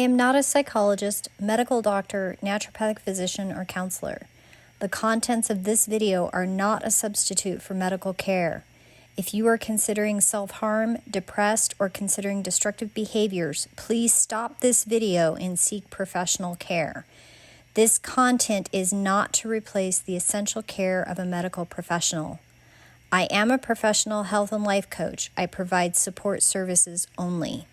am not a psychologist, medical doctor, naturopathic physician, or counselor. The contents of this video are not a substitute for medical care. If you are considering self-harm, depressed, or considering destructive behaviors, please stop this video and seek professional care. This content is not to replace the essential care of a medical professional. I am a professional health and life coach. I provide support services only.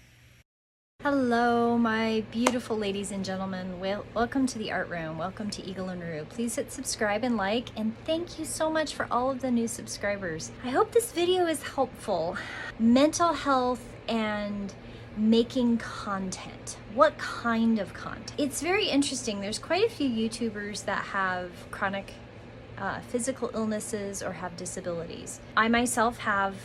Hello, my beautiful ladies and gentlemen. Welcome to the Art Room. Welcome to Eagle and Rue. Please hit subscribe and like, and thank you so much for all of the new subscribers. I hope this video is helpful. Mental health and making content. What kind of content? It's very interesting. There's quite a few YouTubers that have chronic physical illnesses or have disabilities. I myself have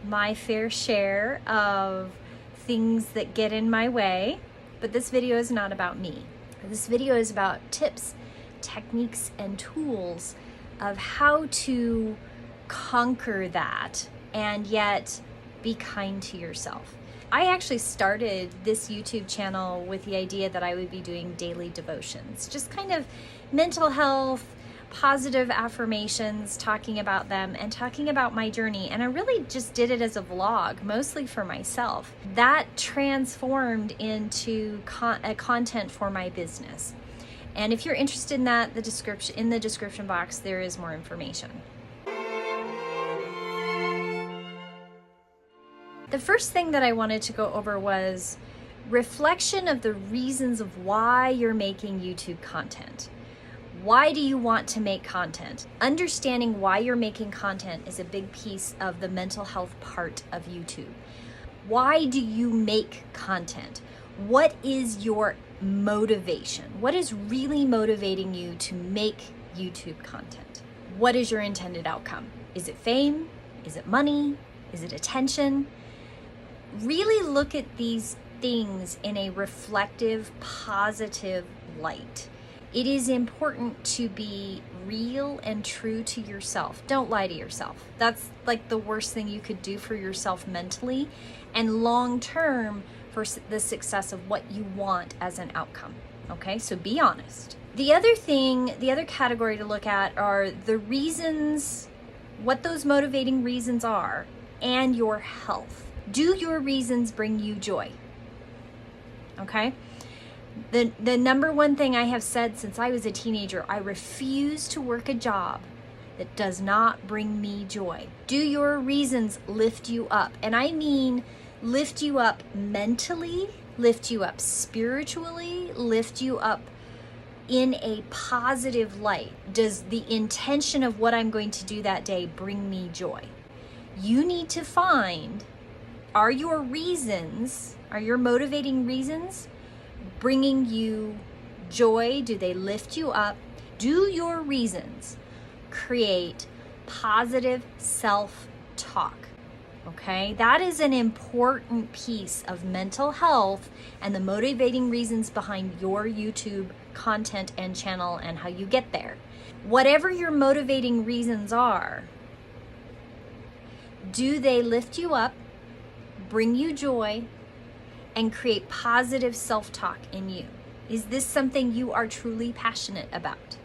my fair share of things that get in my way, but this video is not about me. This video is about tips, techniques, and tools of how to conquer that and yet be kind to yourself. I actually started this YouTube channel with the idea that I would be doing daily devotions, just kind of mental health, positive affirmations, talking about them and talking about my journey. And I really just did it as a vlog, mostly for myself. That transformed into content for my business. And if you're interested in that, in the description box, there is more information. The first thing that I wanted to go over was reflection of the reasons of why you're making YouTube content. Why do you want to make content? Understanding why you're making content is a big piece of the mental health part of YouTube. Why do you make content? What is your motivation? What is really motivating you to make YouTube content? What is your intended outcome? Is it fame? Is it money? Is it attention? Really look at these things in a reflective, positive light. It is important to be real and true to yourself. Don't lie to yourself. That's like the worst thing you could do for yourself mentally and long term for the success of what you want as an outcome. Okay, so be honest. The other category to look at are the reasons, what those motivating reasons are, and your health. Do your reasons bring you joy? Okay? The number one thing I have said since I was a teenager, I refuse to work a job that does not bring me joy. Do your reasons lift you up? And I mean lift you up mentally, lift you up spiritually, lift you up in a positive light. Does the intention of what I'm going to do that day bring me joy? You need to find, are your motivating reasons bringing you joy? Do they lift you up? Do your reasons create positive self-talk? Okay, that is an important piece of mental health and the motivating reasons behind your YouTube content and channel and how you get there. Whatever your motivating reasons are, do they lift you up, bring you joy, and create positive self-talk in you? Is this something you are truly passionate about?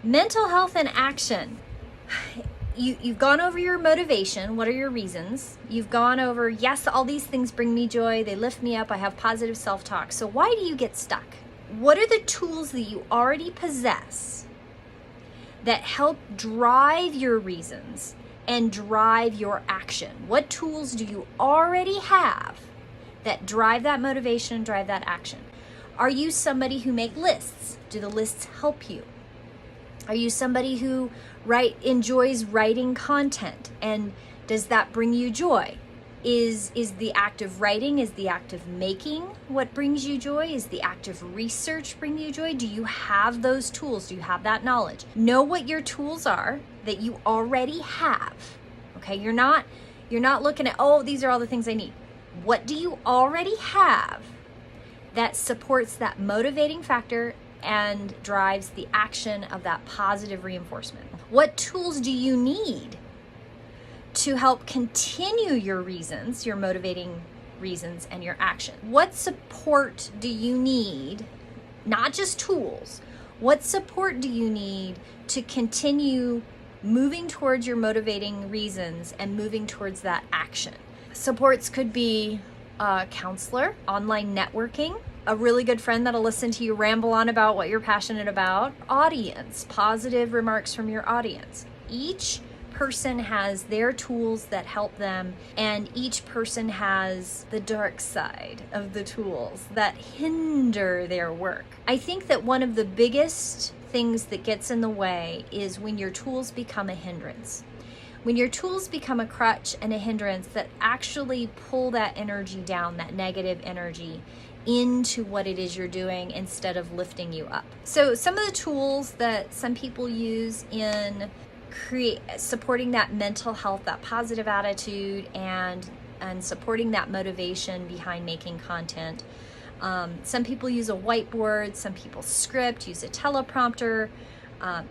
Mental health and action. You've gone over your motivation. What are your reasons? You've gone over, yes, all these things bring me joy. They lift me up. I have positive self-talk. So why do you get stuck? What are the tools that you already possess that help drive your reasons and drive your action? What tools do you already have that drive that motivation and drive that action? Are you somebody who make lists? Do the lists help you? Are you somebody who enjoys writing content, and does that bring you joy? Is the act of writing, is the act of making what brings you joy? Is the act of research bring you joy? Do you have those tools? Do you have that knowledge? Know what your tools are that you already have. Okay, you're not looking at, oh, these are all the things I need. What do you already have that supports that motivating factor and drives the action of that positive reinforcement? What tools do you need to help continue your reasons, your motivating reasons and your action. What support do you need? Not just tools. What support do you need to continue moving towards your motivating reasons and moving towards that action? Supports could be a counselor, online networking, a really good friend that'll listen to you ramble on about what you're passionate about, audience, positive remarks from your audience. Each person has their tools that help them, and each person has the dark side of the tools that hinder their work. I think that one of the biggest things that gets in the way is when your tools become a hindrance. When your tools become a crutch and a hindrance that actually pull that energy down, that negative energy, into what it is you're doing instead of lifting you up. So some of the tools that some people use in supporting that mental health, that positive attitude, and supporting that motivation behind making content. Some people use a whiteboard, some people script, use a teleprompter.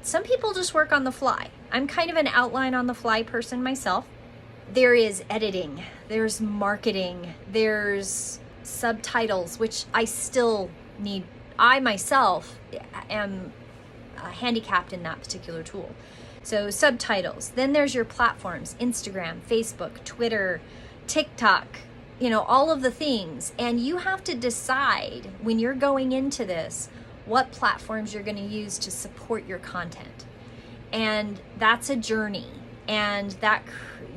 Some people just work on the fly. I'm kind of an outline on the fly person myself. There is editing, there's marketing, there's subtitles, which I still need. I myself am handicapped in that particular tool. So subtitles. Then there's your platforms, Instagram, Facebook, Twitter, TikTok, all of the things. And you have to decide when you're going into this, what platforms you're going to use to support your content. And that's a journey. And that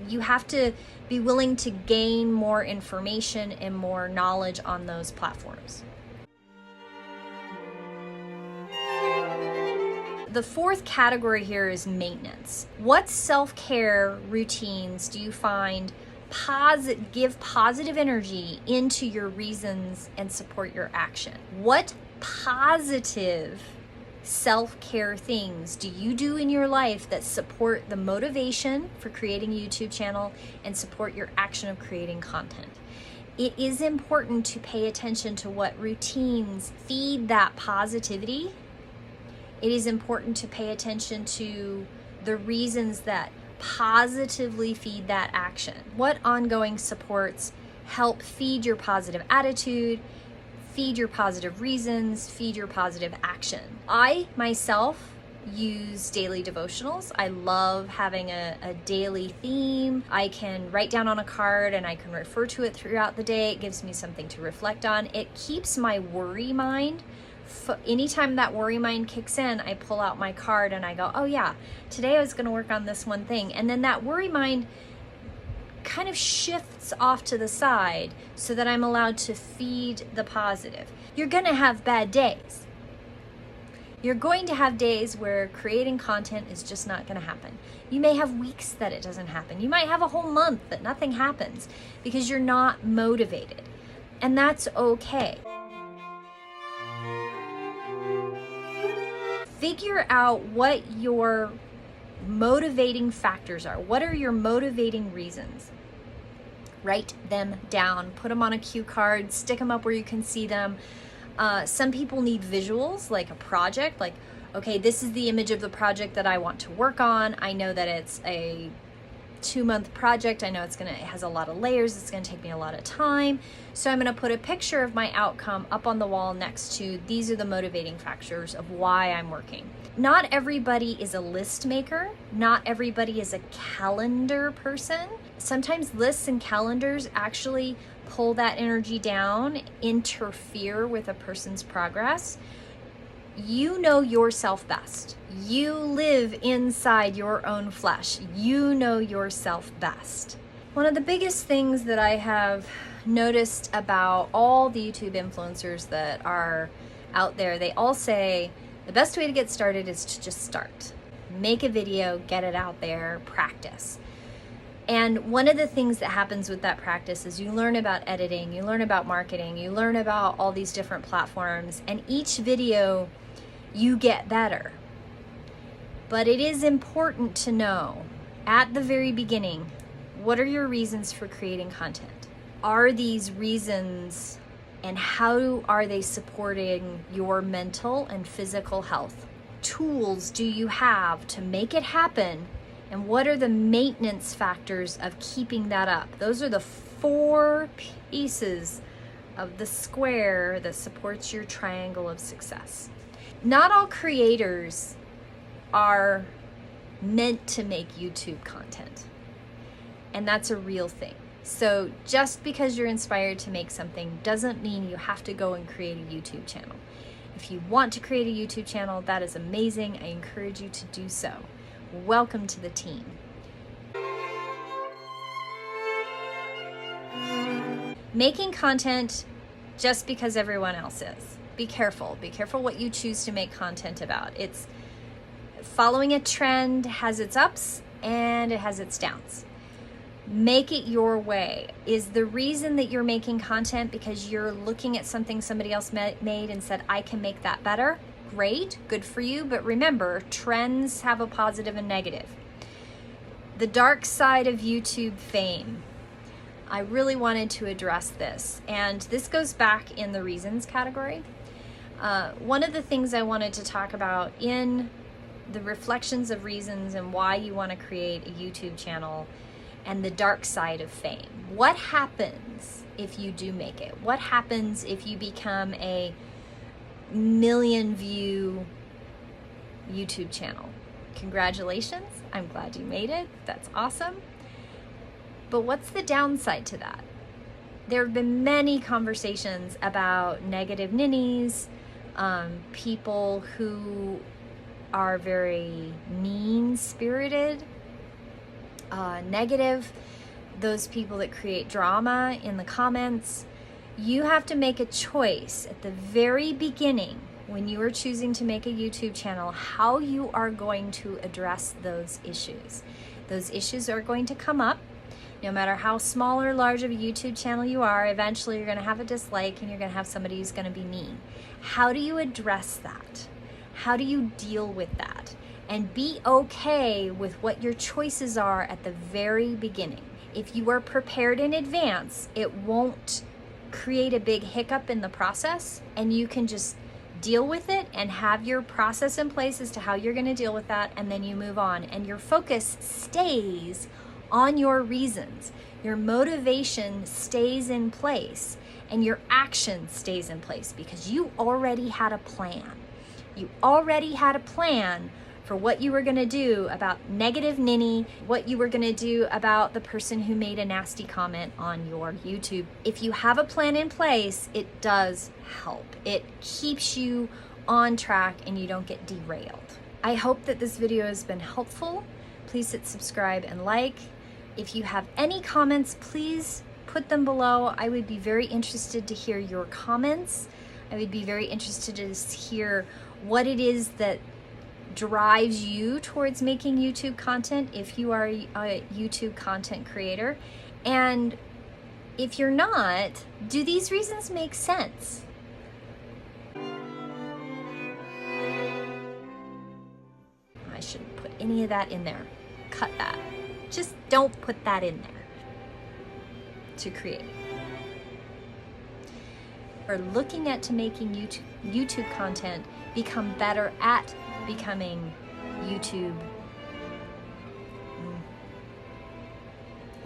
you have to be willing to gain more information and more knowledge on those platforms. The fourth category here is maintenance. What self-care routines do you find give positive energy into your reasons and support your action? What positive self-care things do you do in your life that support the motivation for creating a YouTube channel and support your action of creating content? It is important to pay attention to what routines feed that positivity. It is important to pay attention to the reasons that positively feed that action. What ongoing supports help feed your positive attitude, feed your positive reasons, feed your positive action? I myself use daily devotionals. I love having a daily theme. I can write down on a card and I can refer to it throughout the day. It gives me something to reflect on. It keeps my worry mind. Anytime that worry mind kicks in, I pull out my card and I go, oh yeah, today I was going to work on this one thing. And then that worry mind kind of shifts off to the side so that I'm allowed to feed the positive. You're going to have bad days. You're going to have days where creating content is just not going to happen. You may have weeks that it doesn't happen. You might have a whole month that nothing happens because you're not motivated. And that's okay. Figure out what your motivating factors are. What are your motivating reasons? Write them down, put them on a cue card, stick them up where you can see them. Some people need visuals, like a project, like, okay, this is the image of the project that I want to work on. I know that it's a 2-month project. I know it has a lot of layers. It's going to take me a lot of time. So I'm going to put a picture of my outcome up on the wall next to these are the motivating factors of why I'm working. Not everybody is a list maker. Not everybody is a calendar person. Sometimes lists and calendars actually pull that energy down, interfere with a person's progress. You know yourself best. You live inside your own flesh. You know yourself best. One of the biggest things that I have noticed about all the YouTube influencers that are out there, they all say the best way to get started is to just start. Make a video, get it out there, practice. And one of the things that happens with that practice is you learn about editing, you learn about marketing, you learn about all these different platforms, and each video you get better. But it is important to know at the very beginning, what are your reasons for creating content? Are these reasons, and how are they supporting your mental and physical health? Tools do you have to make it happen? And what are the maintenance factors of keeping that up? Those are the 4 pieces of the square that supports your triangle of success. Not all creators are meant to make YouTube content, and that's a real thing. So just because you're inspired to make something doesn't mean you have to go and create a YouTube channel. If you want to create a YouTube channel, that is amazing. I encourage you to do so. Welcome to the team. Making content just because everyone else is. Be careful. Be careful what you choose to make content about. It's following a trend has its ups and it has its downs. Make it your way. Is the reason that you're making content because you're looking at something somebody else made and said, I can make that better? Great, good for you. But remember, trends have a positive and negative. The dark side of YouTube fame. I really wanted to address this, and this goes back in the reasons category. One of the things I wanted to talk about in the reflections of reasons and why you want to create a YouTube channel and the dark side of fame. What happens if you do make it? What happens if you become a 1 million view YouTube channel? Congratulations, I'm glad you made it. That's awesome. But what's the downside to that? There have been many conversations about negative ninnies, people who are very mean-spirited, negative, those people that create drama in the comments. You have to make a choice at the very beginning when you are choosing to make a YouTube channel, how you are going to address those issues. Those issues are going to come up. No matter how small or large of a YouTube channel you are, eventually you're going to have a dislike and you're going to have somebody who's going to be mean. How do you address that? How do you deal with that? And be okay with what your choices are at the very beginning. If you are prepared in advance, it won't create a big hiccup in the process, and you can just deal with it and have your process in place as to how you're going to deal with that, and then you move on. And your focus stays on your reasons. Your motivation stays in place and your action stays in place because you already had a plan. You already had a plan for what you were going to do about negative ninny, what you were going to do about the person who made a nasty comment on your YouTube. If you have a plan in place, it does help. It keeps you on track and you don't get derailed. I hope that this video has been helpful. Please hit subscribe and like. If you have any comments, please put them below. I would be very interested to hear your comments. I would be very interested to hear what it is that drives you towards making YouTube content if you are a YouTube content creator. And if you're not, do these reasons make sense? I shouldn't put any of that in there. Cut that. Just don't put that in there to create. Or looking at to making YouTube content, become better at becoming YouTube